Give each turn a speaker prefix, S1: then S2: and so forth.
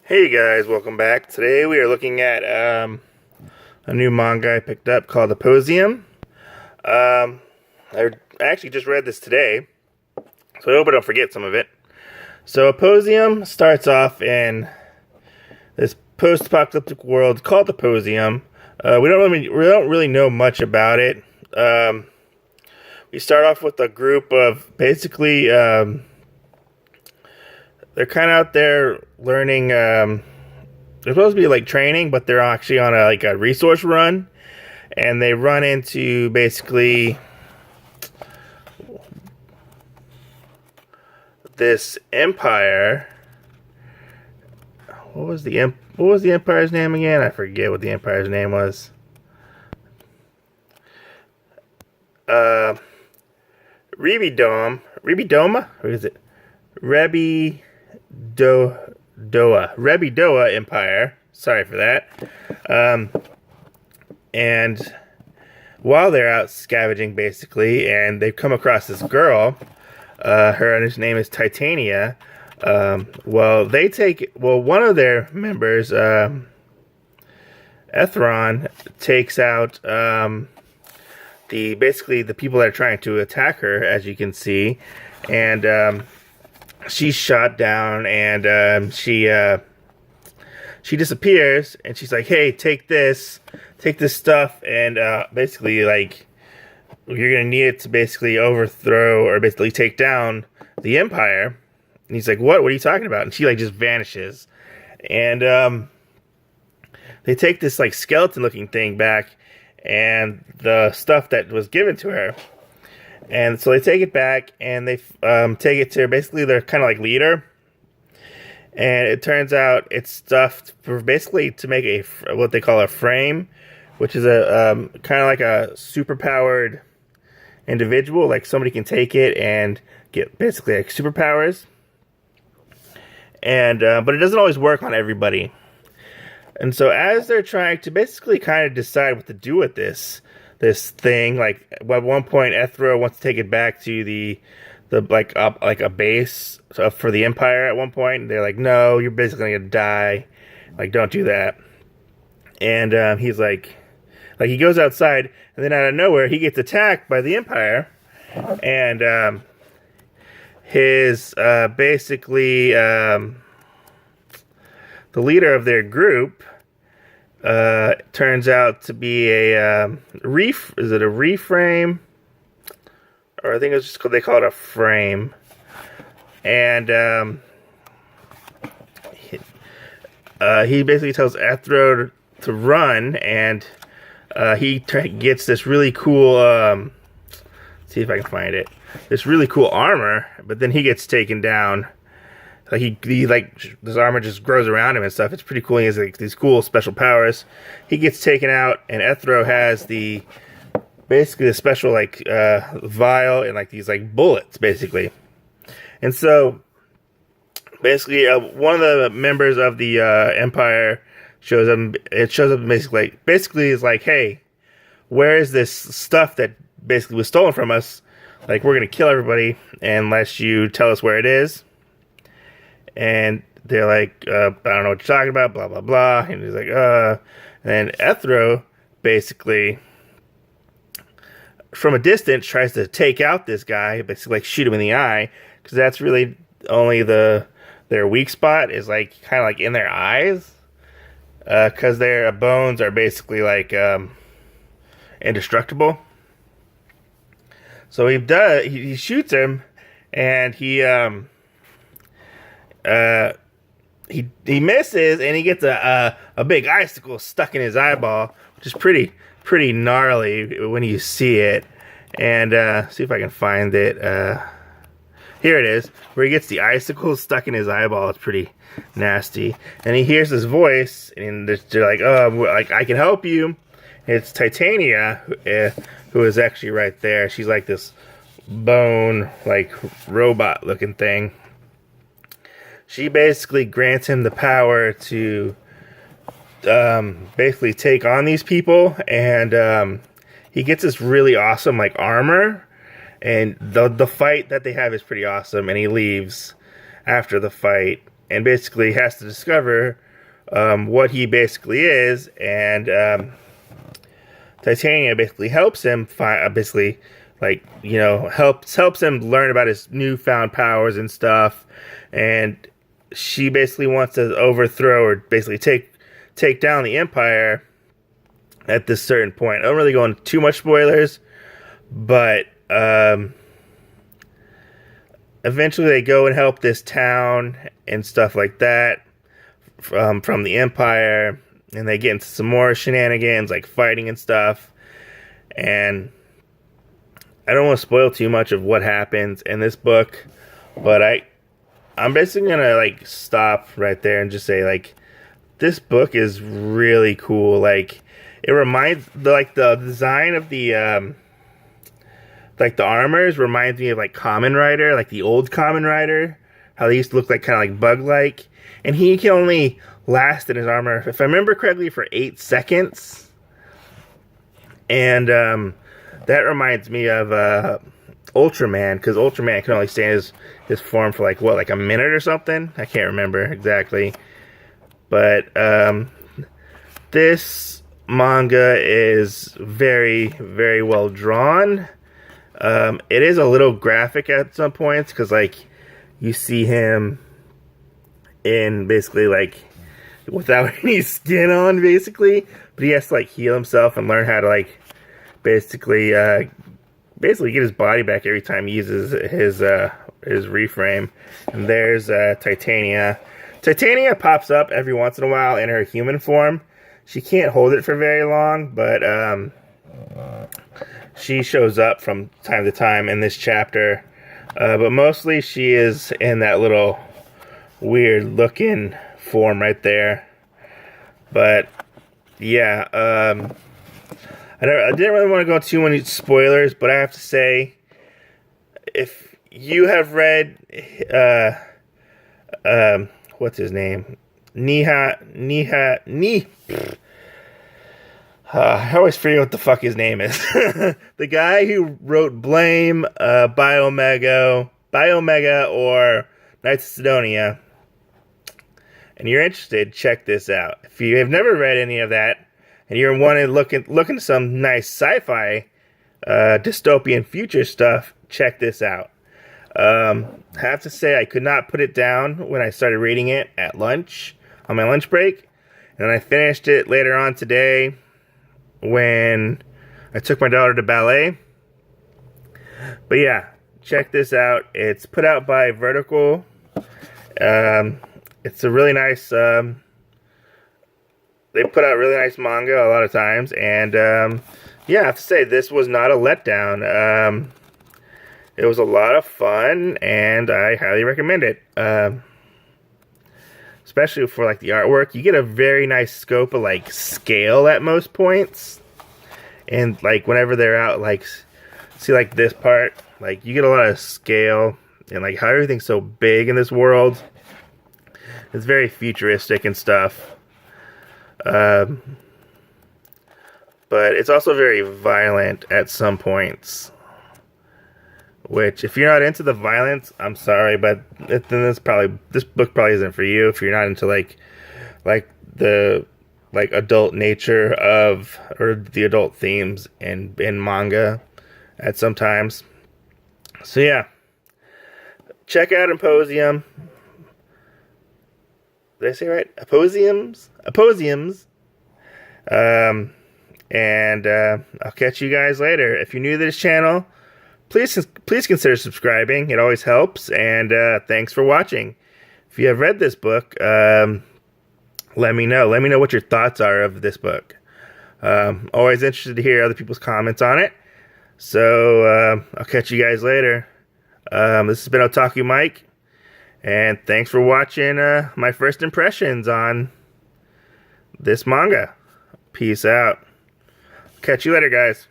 S1: Hey guys, welcome back. Today we are looking at a new manga I picked up called APOSIMZ. I actually just read this today, so I hope I don't forget some of it. So APOSIMZ starts off in this post-apocalyptic world called APOSIMZ. We don't really know much about it. We start off with a group of basically they're kind of out there learning. They're supposed to be like training, but they're actually on a resource run, and they run into basically this empire. What was the empire's name again? I forget what the empire's name was. Rebedoan, or is it Rebedoan Empire. Sorry for that. And while they're out scavenging, basically, and they've come across this girl. Her name is Titania. One of their members, Etherow, takes out basically the people that are trying to attack her, as you can see, and she's shot down, and she disappears, and she's like, "Hey, take this stuff, and basically, like, you're gonna need it to basically overthrow or basically take down the empire." And he's like, "What? What are you talking about?" And she just vanishes, and they take this skeleton-looking thing back, and the stuff that was given to her. And so they take it back, and they take it to basically their kind of leader. And it turns out it's stuffed for basically to make what they call a frame, which is a kind of like a superpowered individual. Like somebody can take it and get basically superpowers. And but it doesn't always work on everybody. And so as they're trying to basically kind of decide what to do with this thing, at one point Etherow wants to take it back to the a base for the empire at one point, and they're like, "No, you're basically gonna die, don't do that." And he's like he goes outside, and then out of nowhere he gets attacked by the empire, and his basically the leader of their group turns out to be a is it a reframe? Or I think it's just they call it a frame. And he basically tells Etherow to run, and he gets this really cool let's see if I can find it. This really cool armor, but then he gets taken down. This armor just grows around him and stuff. It's pretty cool. He has these cool special powers. He gets taken out, and Etherow has basically the special vial and these bullets basically. And so basically one of the members of the empire shows up. It shows up basically is like, "Hey, where is this stuff that basically was stolen from us? We're gonna kill everybody unless you tell us where it is." And they're like, "I don't know what you're talking about, blah, blah, blah." And he's like, And then Etherow basically, from a distance, tries to take out this guy, basically shoot him in the eye, because that's really only their weak spot is kind of in their eyes, because their bones are basically indestructible. So he shoots him, and he misses, and he gets a big icicle stuck in his eyeball, which is pretty gnarly when you see it. And see if I can find it. Here it is, where he gets the icicle stuck in his eyeball. It's pretty nasty. And he hears his voice, and they're like, "Oh, I can help you." It's Titania, who is actually right there. She's like this bone, robot looking thing. She basically grants him the power to basically take on these people, and he gets this really awesome armor, and the fight that they have is pretty awesome. And he leaves after the fight, and basically has to discover what he basically is, and Titania basically helps him find, basically, like, you know, helps him learn about his newfound powers and stuff, and she basically wants to overthrow or basically take down the Empire at this certain point. I don't really go into too much spoilers, but eventually they go and help this town and stuff like that from the Empire, and they get into some more shenanigans, like fighting and stuff. And I don't want to spoil too much of what happens in this book, but I'm basically gonna like stop right there and just say, like, this book is really cool. Like, it reminds, the design of the like the armors reminds me of like Kamen Rider, like the old Kamen Rider, how they used to look like kind of like bug-like. And he can only last in his armor, if I remember correctly, for 8 seconds. And that reminds me of Ultraman, because Ultraman can only stay in his form for like, what, like a minute or something? I can't remember exactly. But this manga is very, very well drawn. It is a little graphic at some points, because like you see him in basically like without any skin on, basically, but he has to like heal himself and learn how to like basically get his body back every time he uses his reframe. And there's Titania. Titania pops up every once in a while in her human form. She can't hold it for very long, but she shows up from time to time in this chapter. But mostly she is in that little weird looking form right there. But yeah, I didn't really want to go into too many spoilers, but I have to say, if you have read what's his name? I always forget what the fuck his name is. The guy who wrote Blame, Biomega, or Knights of Sidonia, and you're interested, check this out. If you have never read any of that, and you're looking to some nice sci-fi, dystopian future stuff, check this out. I have to say, I could not put it down when I started reading it at lunch, on my lunch break, and I finished it later on today when I took my daughter to ballet. But yeah, check this out. It's put out by Vertical. It's a really nice, they put out really nice manga a lot of times, and yeah, I have to say, this was not a letdown. It was a lot of fun, and I highly recommend it. Especially for like the artwork, you get a very nice scope of like scale at most points, and like whenever they're out, like see like this part, like you get a lot of scale, and like how everything's so big in this world. It's very futuristic and stuff. But it's also very violent at some points. Which, if you're not into the violence, I'm sorry, but then this book probably isn't for you. If you're not into like the adult nature of, or the adult themes in manga at some times. So yeah, check out APOSIMZ. Did I say right? APOSIMZ. And I'll catch you guys later. If you're new to this channel, please consider subscribing. It always helps. And thanks for watching. If you have read this book, let me know. Let me know what your thoughts are of this book. Always interested to hear other people's comments on it. So I'll catch you guys later. This has been Otaku Mike. And thanks for watching my first impressions on this manga. Peace out. Catch you later, guys.